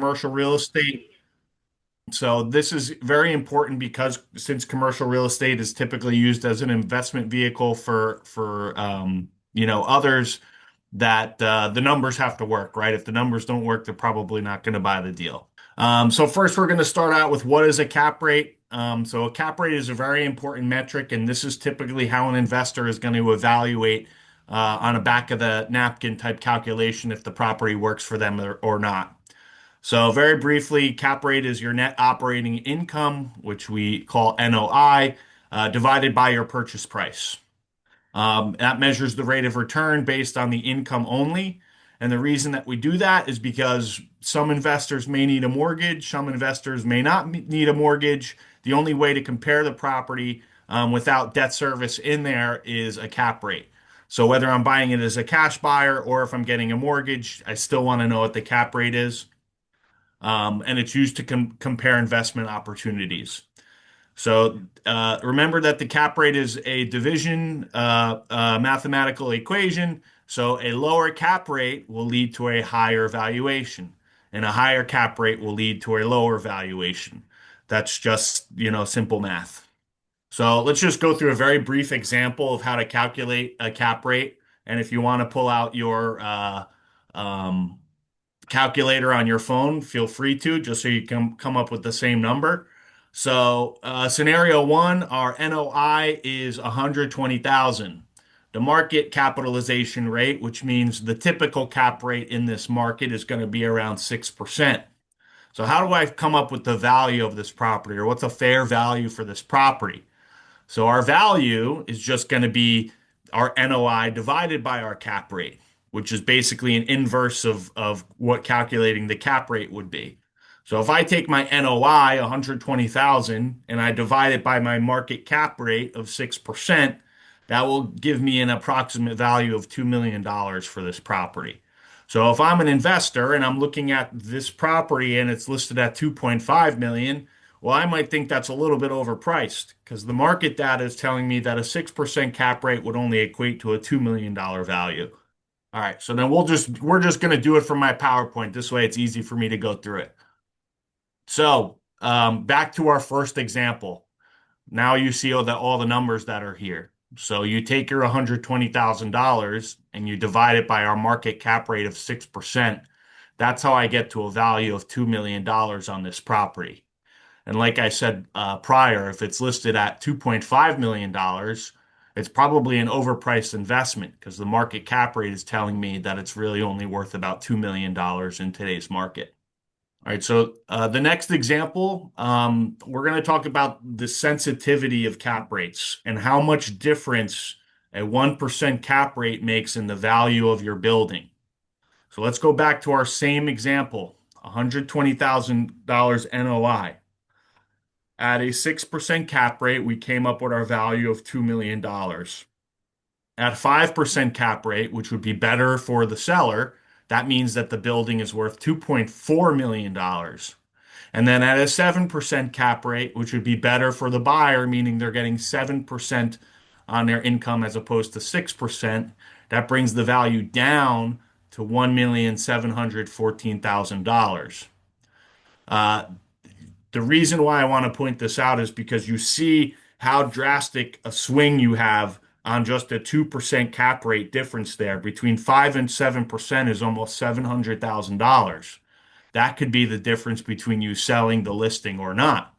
commercial real estate. So this is very important because since commercial real estate is typically used as an investment vehicle for others that the numbers have to work, right? If the numbers don't work, they're probably not going to buy the deal. So first, we're going to start out with what is a cap rate. So a cap rate is a very important metric, and this is typically how an investor is going to evaluate on a back of the napkin type calculation if the property works for them or not. So very briefly, cap rate is your net operating income, which we call NOI, divided by your purchase price. That measures the rate of return based on the income only. And the reason that we do that is because some investors may need a mortgage, some investors may not need a mortgage. The only way to compare the property without debt service in there is a cap rate. So whether I'm buying it as a cash buyer or if I'm getting a mortgage, I still want to know what the cap rate is. And it's used to compare investment opportunities. So remember that the cap rate is a division mathematical equation. So a lower cap rate will lead to a higher valuation, and a higher cap rate will lead to a lower valuation. That's just, simple math. So let's just go through a very brief example of how to calculate a cap rate. And if you want to pull out your um, calculator on your phone, feel free to, just so you can come up with the same number. So, scenario one, our NOI is 120,000. The market capitalization rate, which means the typical cap rate in this market is going to be around 6%. So, how do I come up with the value of this property or what's a fair value for this property? So our value is just going to be our NOI divided by our cap rate, which is basically an inverse of what calculating the cap rate would be. So if I take my NOI, 120,000, and I divide it by my market cap rate of 6%, that will give me an approximate value of $2 million for this property. So if I'm an investor and I'm looking at this property and it's listed at 2.5 million, well, I might think that's a little bit overpriced because the market data is telling me that a 6% cap rate would only equate to a $2 million value. All right, so then we're just going to do it from my PowerPoint. This way it's easy for me to go through it. So, back to our first example. Now you see all the numbers that are here. So you take your $120,000 and you divide it by our market cap rate of 6%. That's how I get to a value of $2 million on this property. And like I said prior, if it's listed at $2.5 million, it's probably an overpriced investment because the market cap rate is telling me that it's really only worth about $2 million in today's market. All right, so the next example, we're going to talk about the sensitivity of cap rates and how much difference a 1% cap rate makes in the value of your building. So let's go back to our same example, $120,000 NOI. At a 6% cap rate, we came up with our value of $2 million. At 5% cap rate, which would be better for the seller, that means that the building is worth $2.4 million. And then at a 7% cap rate, which would be better for the buyer, meaning they're getting 7% on their income as opposed to 6%, that brings the value down to $1,714,000. The reason why I want to point this out is because you see how drastic a swing you have on just a 2% cap rate difference there. Between 5 and 7% is almost $700,000. That could be the difference between you selling the listing or not.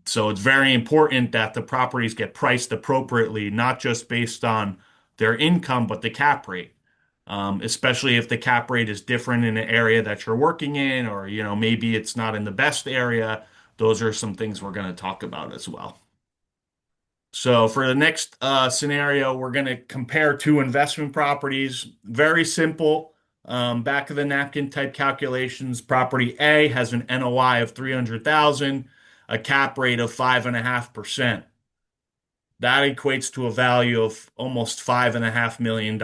So it's very important that the properties get priced appropriately, not just based on their income, but the cap rate. Especially if the cap rate is different in an area that you're working in, or maybe it's not in the best area. Those are some things we're going to talk about as well. So for the next scenario, we're going to compare two investment properties. Very simple, back of the napkin type calculations. Property A has an NOI of 300,000, a cap rate of 5.5%. That equates to a value of almost $5.5 million.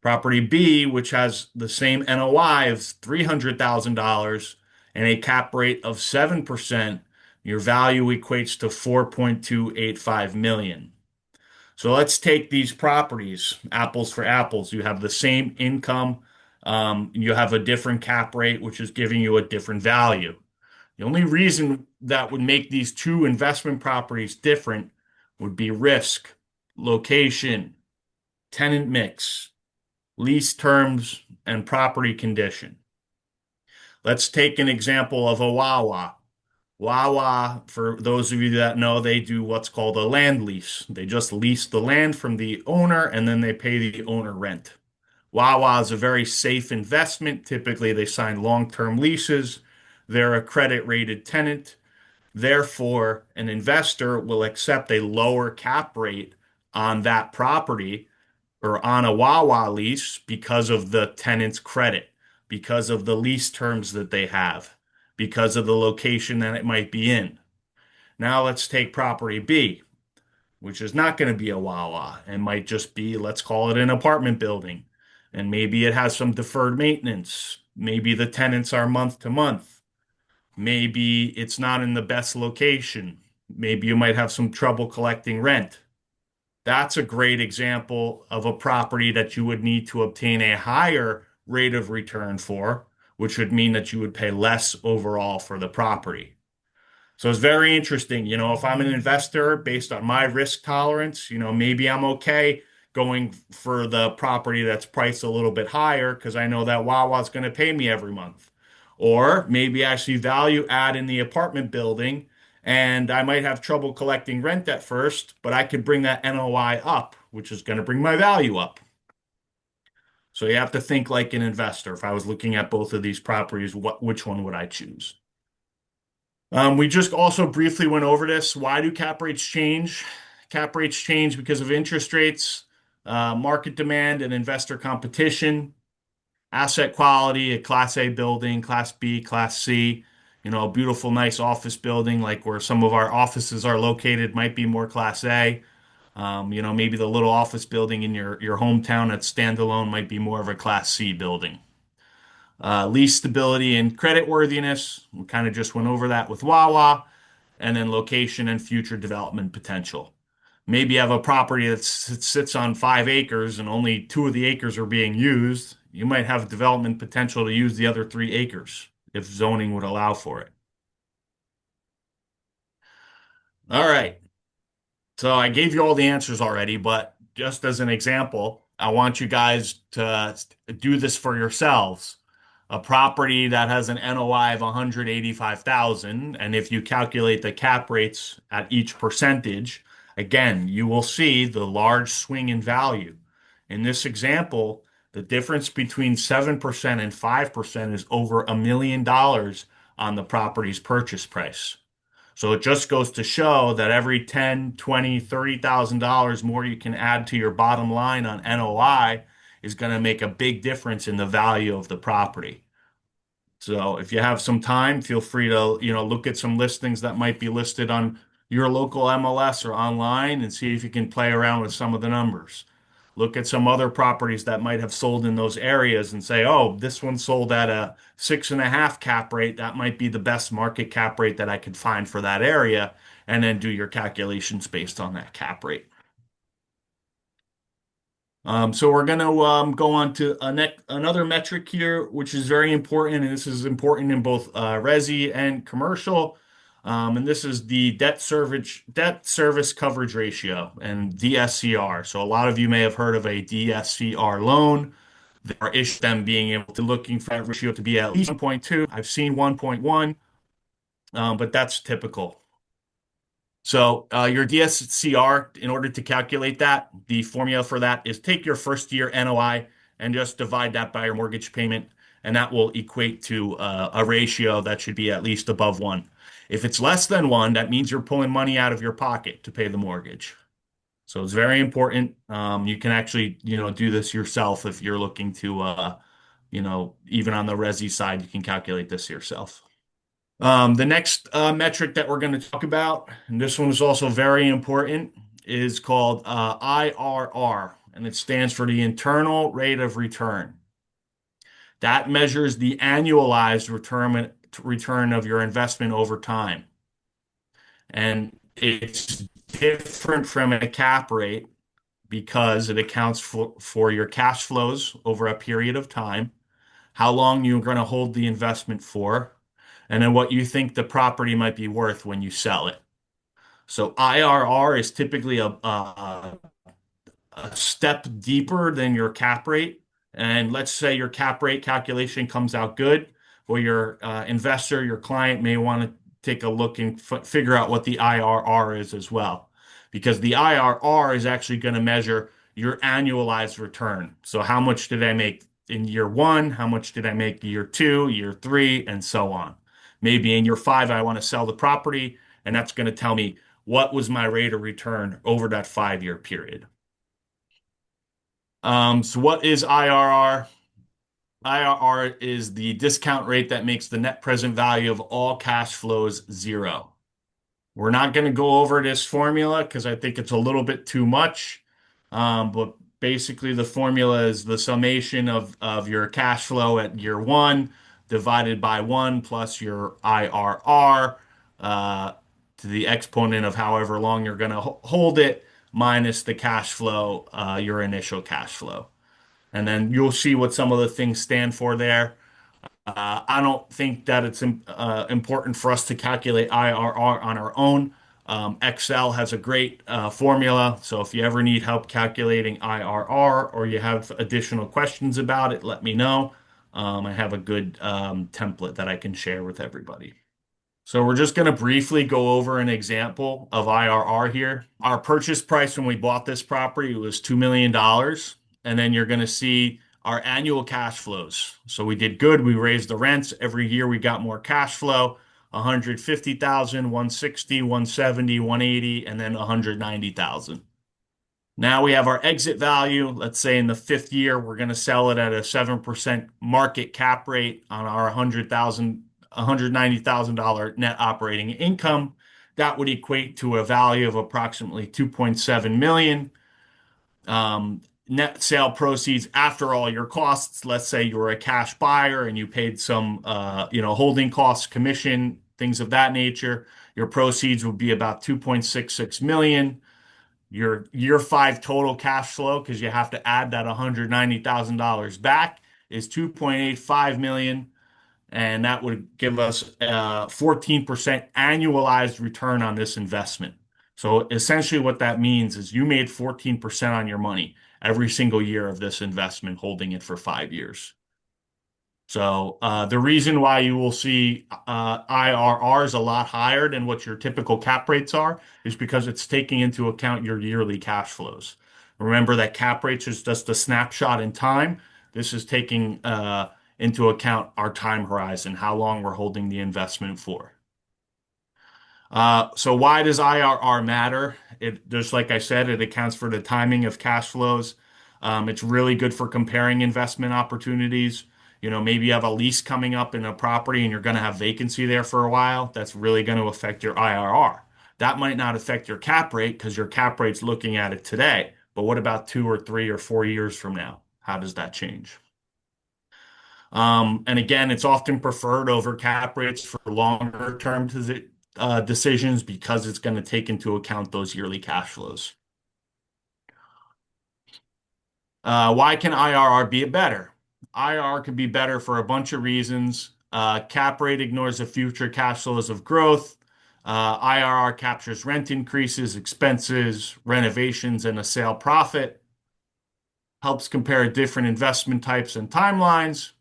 Property B, which has the same NOI of $300,000 and a cap rate of 7%, your value equates to 4.285 million. So let's take these properties, apples for apples. You have the same income, You have a different cap rate, which is giving you a different value. The only reason that would make these two investment properties different would be risk, location, tenant mix, lease terms, and property condition. Let's take an example of a Wawa. Wawa, for those of you that know, they do what's called a land lease. They just lease the land from the owner and then they pay the owner rent. Wawa is a very safe investment. Typically, they sign long-term leases. They're a credit-rated tenant. Therefore, an investor will accept a lower cap rate on that property or on a Wawa lease because of the tenant's credit, because of the lease terms that they have, because of the location that it might be in. Now let's take property B, which is not going to be a Wawa and might just be, let's call it an apartment building. And maybe it has some deferred maintenance. Maybe the tenants are month to month. Maybe it's not in the best location. Maybe you might have some trouble collecting rent. That's a great example of a property that you would need to obtain a higher rate of return for, which would mean that you would pay less overall for the property. So it's very interesting. If I'm an investor based on my risk tolerance, maybe I'm okay going for the property that's priced a little bit higher because I know that Wawa's going to pay me every month. Or maybe I see value add in the apartment building and I might have trouble collecting rent at first, but I could bring that NOI up, which is going to bring my value up. So you have to think like an investor. If I was looking at both of these properties, which one would I choose? We just also briefly went over this. Why do cap rates change? Cap rates change because of interest rates, market demand, and investor competition, asset quality, a Class A building, Class B, Class C. A beautiful, nice office building, like where some of our offices are located, might be more Class A. Maybe the little office building in your hometown that's standalone might be more of a Class C building. Lease stability and credit worthiness. We kind of just went over that with Wawa. And then location and future development potential. Maybe you have a property that sits on 5 acres and only 2 of the acres are being used. You might have development potential to use the other 3 acres if zoning would allow for it. All right. So I gave you all the answers already, but just as an example, I want you guys to do this for yourselves. A property that has an NOI of 185,000, and if you calculate the cap rates at each percentage, again, you will see the large swing in value. In this example, the difference between 7% and 5% is over $1 million on the property's purchase price. So it just goes to show that every 10, 20, $30,000 more you can add to your bottom line on NOI is going to make a big difference in the value of the property. So if you have some time, feel free to, look at some listings that might be listed on your local MLS or online and see if you can play around with some of the numbers. Look at some other properties that might have sold in those areas and say, oh, this one sold at a 6.5 cap rate. That might be the best market cap rate that I could find for that area. And then do your calculations based on that cap rate. So we're going to go on to another metric here, which is very important, and this is important in both resi and commercial. And this is the debt service coverage ratio and DSCR. So a lot of you may have heard of a DSCR loan. There are issues them being able to looking for that ratio to be at least 1.2. I've seen 1.1, but that's typical. So your DSCR, in order to calculate that, the formula for that is take your first year NOI and just divide that by your mortgage payment, and that will equate to a ratio that should be at least above 1. If it's less than 1, that means you're pulling money out of your pocket to pay the mortgage. So it's very important. You can actually, do this yourself if you're looking to, even on the resi side, you can calculate this yourself. The next metric that we're going to talk about, and this one is also very important, is called IRR, and it stands for the internal rate of return. That measures the annualized return of your investment over time. And it's different from a cap rate because it accounts for your cash flows over a period of time. how long you're going to hold the investment for, and then what you think the property might be worth when you sell it. So IRR is typically a step deeper than your cap rate. And let's say your cap rate calculation comes out good. Well, your investor, your client may want to take a look and figure out what the IRR is as well. Because the IRR is actually going to measure your annualized return. So, how much did I make in year one? How much did I make year two, year three, and so on? Maybe in year five, I want to sell the property, and that's going to tell me what was my rate of return over that 5 year period. So what is IRR? IRR is the discount rate that makes the net present value of all cash flows zero. We're not going to go over this formula because I think it's a little bit too much. But basically, the formula is the summation of your cash flow at year one divided by one plus your IRR to the exponent of however long you're going to hold it minus the cash flow, your initial cash flow. And then you'll see what some of the things stand for there. I don't think that it's important for us to calculate IRR on our own. Excel has a great formula. So if you ever need help calculating IRR or you have additional questions about it, let me know. I have a good template that I can share with everybody. So we're just going to briefly go over an example of IRR here. Our purchase price when we bought this property was $2 million. dollars. And then you're going to see our annual cash flows. So we did good. We raised the rents. Every year we got more cash flow, 150,000, 160, 170, 180, and then 190,000. Now we have our exit value. Let's say in the fifth year, we're going to sell it at a 7% market cap rate on our $190,000 net operating income. That would equate to a value of approximately 2.7 million. Net sale proceeds after all your costs. Let's say you were a cash buyer and you paid some, holding costs, commission, things of that nature. Your proceeds would be about 2.66 million. Your year five total cash flow, because you have to add that $190,000 back, is 2.85 million. And that would give us a 14% annualized return on this investment. So essentially what that means is you made 14% on your money every single year of this investment, holding it for 5 years. So the reason why you will see IRRs a lot higher than what your typical cap rates are is because it's taking into account your yearly cash flows. Remember that cap rates is just a snapshot in time. This is taking into account our time horizon, how long we're holding the investment for. So why does IRR matter? It just like I said, it accounts for the timing of cash flows. It's really good for comparing investment opportunities. Maybe you have a lease coming up in a property and you're going to have vacancy there for a while. That's really going to affect your IRR. That might not affect your cap rate because your cap rate's looking at it today. But what about 2 or 3 or 4 years from now? How does that change? And again, it's often preferred over cap rates for longer term decisions because it's going to take into account those yearly cash flows. Why can IRR be better? IRR could be better for a bunch of reasons. Cap rate ignores the future cash flows of growth. IRR captures rent increases, expenses, renovations, and a sale profit. Helps compare different investment types and timelines.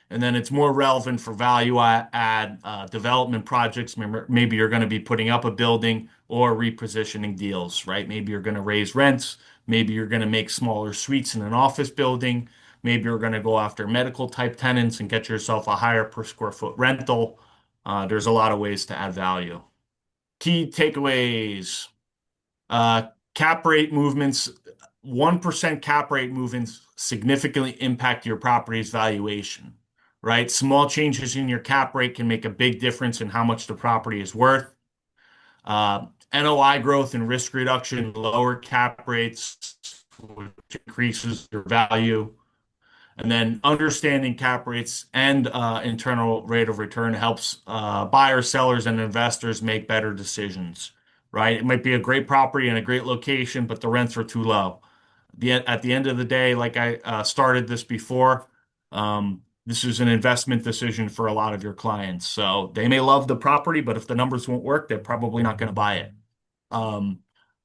And then it's more relevant for value add development projects. Maybe you're going to be putting up a building or repositioning deals, right? Maybe you're going to raise rents. Maybe you're going to make smaller suites in an office building. Maybe you're going to go after medical type tenants and get yourself a higher per square foot rental. There's a lot of ways to add value. Key takeaways. Cap rate movements, 1% cap rate movements significantly impact your property's valuation, right? Small changes in your cap rate can make a big difference in how much the property is worth. NOI growth and risk reduction, lower cap rates, which increases your value. And then understanding cap rates and internal rate of return helps buyers, sellers, and investors make better decisions, right? It might be a great property in a great location, but the rents are too low. At the end of the day, like I started this before, This is an investment decision for a lot of your clients. So they may love the property, but if the numbers won't work, they're probably not going to buy it. Um,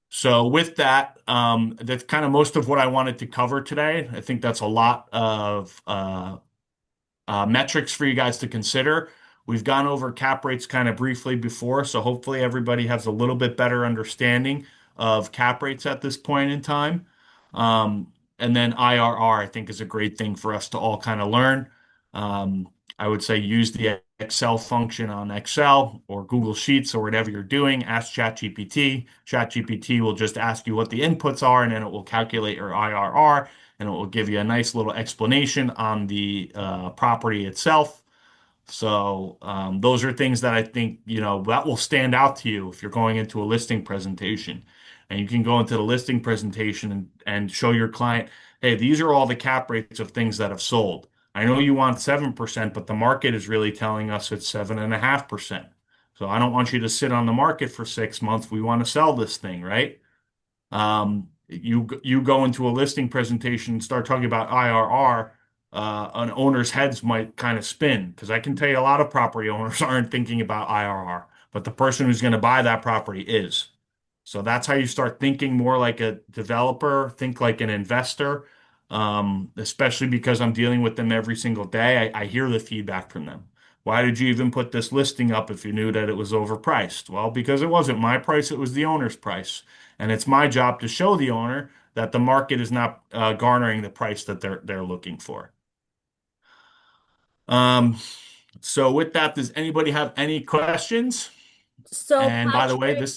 so with that, that's kind of most of what I wanted to cover today. I think that's a lot of metrics for you guys to consider. We've gone over cap rates kind of briefly before, so hopefully everybody has a little bit better understanding of cap rates at this point in time. Um, and then IRR, I think, is a great thing for us to all kind of learn. Um, I would say use the Excel function on Excel or Google Sheets or whatever you're doing. Ask ChatGPT. ChatGPT will just ask you what the inputs are, and then it will calculate your IRR and it will give you a nice little explanation on the property itself. So those are things that I think, that will stand out to you if you're going into a listing presentation. And you can go into the listing presentation and show your client, hey, these are all the cap rates of things that have sold. I know you want 7%, but the market is really telling us it's 7.5%. So I don't want you to sit on the market for 6 months. We want to sell this thing, right? You go into a listing presentation and start talking about IRR, an owner's heads might kind of spin because I can tell you a lot of property owners aren't thinking about IRR, but the person who's going to buy that property is. So that's how you start thinking more like a developer, think like an investor, especially because I'm dealing with them every single day. I hear the feedback from them. Why did you even put this listing up if you knew that it was overpriced? Well, because it wasn't my price, it was the owner's price. And it's my job to show the owner that the market is not garnering the price that they're looking for. Um, so with that, does anybody have any questions? So, And by the way, Patrick,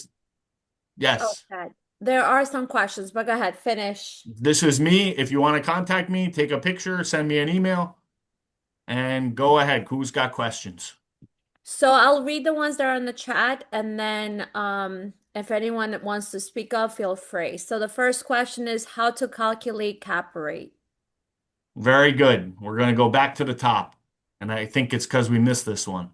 yes, okay, there are some questions, but go ahead, finish. this is me. If you want to contact me, take a picture, send me an email, and go ahead. Who's got questions? So I'll read the ones that are in the chat, and then if anyone wants to speak up, feel free. So the first question is how to calculate cap rate. Very good. We're going to go back to the top. And I think it's because we missed this one.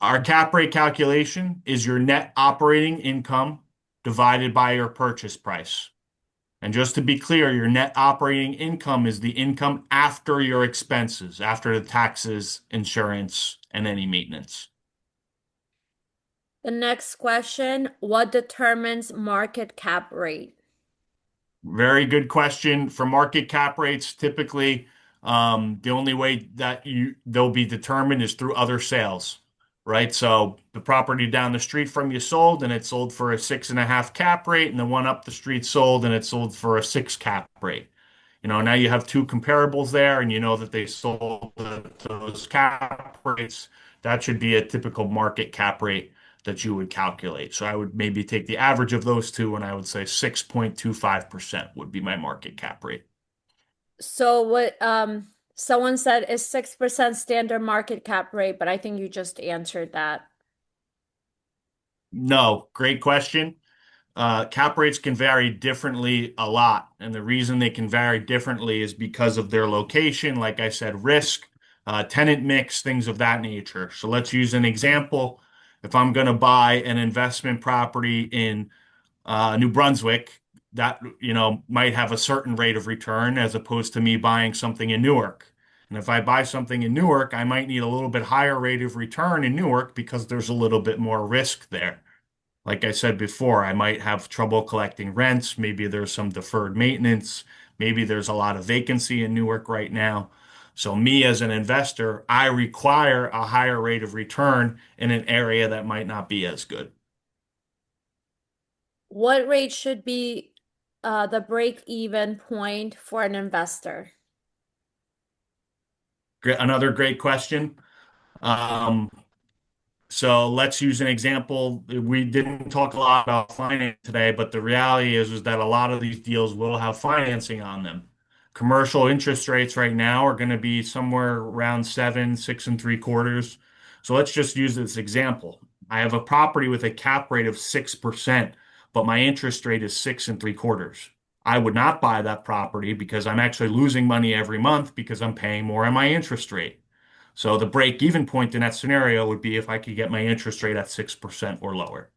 Our cap rate calculation is your net operating income divided by your purchase price. And just to be clear, your net operating income is the income after your expenses, after the taxes, insurance, and any maintenance. The next question, what determines market cap rate? Very good question. For market cap rates, typically, the only way that they'll be determined is through other sales, right? So the property down the street from you sold, and it sold for a 6.5 cap rate, and the one up the street sold, and it sold for a 6 cap rate. Now you have two comparables there, and you know that they sold at those cap rates. That should be a typical market cap rate that you would calculate. So I would maybe take the average of those two, and I would say 6.25% would be my market cap rate. So what someone said is 6% standard market cap rate, but I think you just answered that. No, great question. Cap rates can vary differently a lot. And the reason they can vary differently is because of their location, like I said, risk, tenant mix, things of that nature. So let's use an example. If I'm going to buy an investment property in New Brunswick, that might have a certain rate of return as opposed to me buying something in Newark. And if I buy something in Newark, I might need a little bit higher rate of return in Newark because there's a little bit more risk there. Like I said before, I might have trouble collecting rents. Maybe there's some deferred maintenance. Maybe there's a lot of vacancy in Newark right now. So me as an investor, I require a higher rate of return in an area that might not be as good. What rate should be the break-even point for an investor? Another great question. Um, So let's use an example. We didn't talk a lot about finance today, but the reality is that a lot of these deals will have financing on them. Commercial interest rates right now are going to be somewhere around 6.75. So let's just use this example. I have a property with a cap rate of 6%, but my interest rate is 6.75. I would not buy that property because I'm actually losing money every month because I'm paying more on my interest rate. So the break even point in that scenario would be if I could get my interest rate at 6% or lower.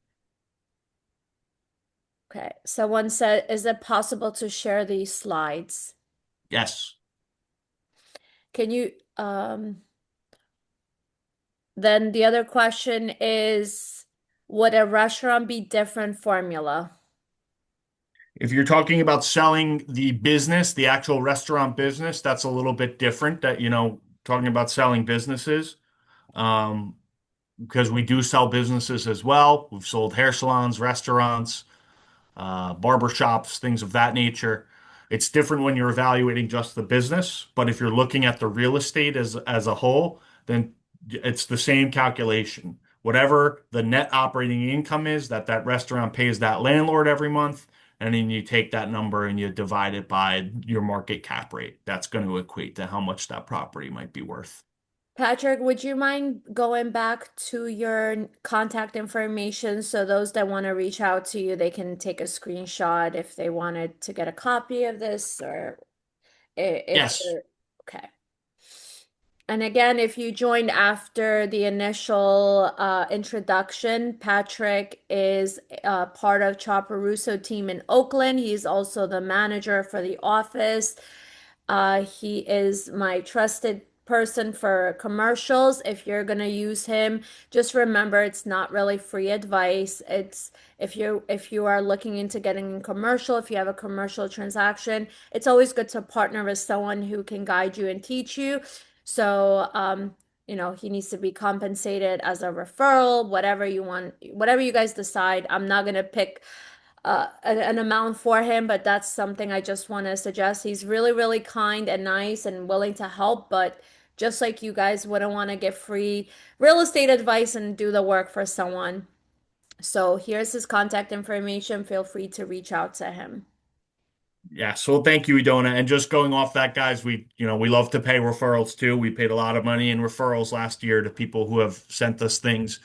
Okay. Someone said, is it possible to share these slides? Yes. Can you then the other question is, would a restaurant be different formula? If you're talking about selling the business, the actual restaurant business, that's a little bit different that, talking about selling businesses. Um, because we do sell businesses as well. We've sold hair salons, restaurants, barber shops, things of that nature. It's different when you're evaluating just the business, but if you're looking at the real estate as a whole, then it's the same calculation. Whatever the net operating income is that that restaurant pays that landlord every month, and then you take that number and you divide it by your market cap rate. That's going to equate to how much that property might be worth. Patrick, would you mind going back to your contact information so those that want to reach out to you, they can take a screenshot if they wanted to get a copy of this or if Yes. they're okay. And again, if you joined after the initial introduction, Patrick is part of Chopper Russo team in Oakland. He's also the manager for the office. He is my trusted person for commercials. If you're gonna use him, just remember it's not really free advice. It's if you are looking into getting a commercial, if you have a commercial transaction, it's always good to partner with someone who can guide you and teach you. So, he needs to be compensated as a referral, whatever you want, whatever you guys decide. I'm not gonna pick an amount for him, but that's something I just want to suggest. He's really, really kind and nice and willing to help, but just like you guys wouldn't want to get free real estate advice and do the work for someone. So here's his contact information. Feel free to reach out to him. Yeah, so thank you, Idona. And just going off that, guys, we love to pay referrals too. We paid a lot of money in referrals last year to people who have sent us things.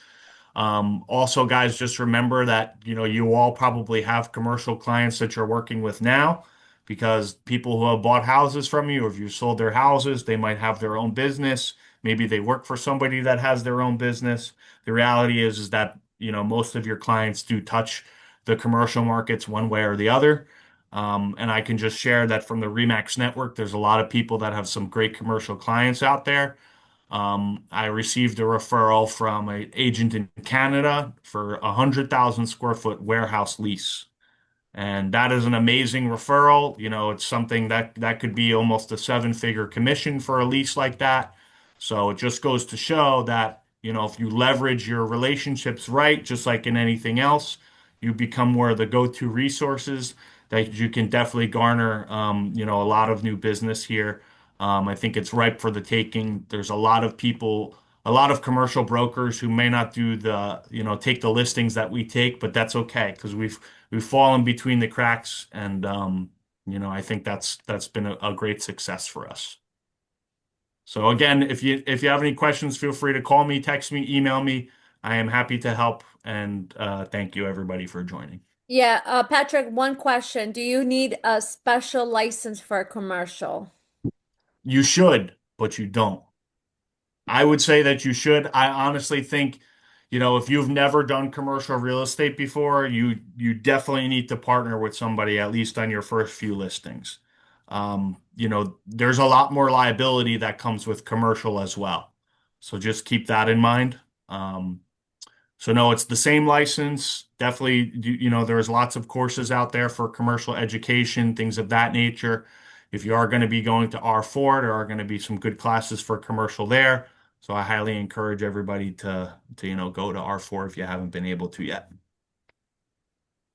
Also, guys, just remember that, you all probably have commercial clients that you're working with now because people who have bought houses from you, or if you sold their houses, they might have their own business. Maybe they work for somebody that has their own business. The reality is that, most of your clients do touch the commercial markets one way or the other. And I can just share that from the Remax network, there's a lot of people that have some great commercial clients out there. I received a referral from an agent in Canada for a 100,000 square foot warehouse lease. And that is an amazing referral. It's something that could be almost a seven-figure commission for a lease like that. So it just goes to show that, if you leverage your relationships right, just like in anything else, you become more of the go-to resources that you can definitely garner, a lot of new business here. I think it's ripe for the taking. There's a lot of people, a lot of commercial brokers who may not do take the listings that we take, but that's okay because we've fallen between the cracks, and I think that's been a great success for us. So again, if you have any questions, feel free to call me, text me, email me. I am happy to help, and thank you everybody for joining. Yeah, Patrick, one question. Do you need a special license for a commercial? You should, but you don't. I would say that you should. I honestly think, if you've never done commercial real estate before, you definitely need to partner with somebody at least on your first few listings. There's a lot more liability that comes with commercial as well. So just keep that in mind. So no, it's the same license. Definitely, there's lots of courses out there for commercial education, things of that nature. If you are going to be going to R4, there are going to be some good classes for commercial there. So I highly encourage everybody to go to R4 if you haven't been able to yet.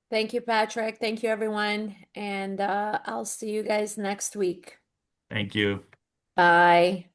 Thank you, Patrick. Thank you, everyone. And I'll see you guys next week. Thank you. Bye.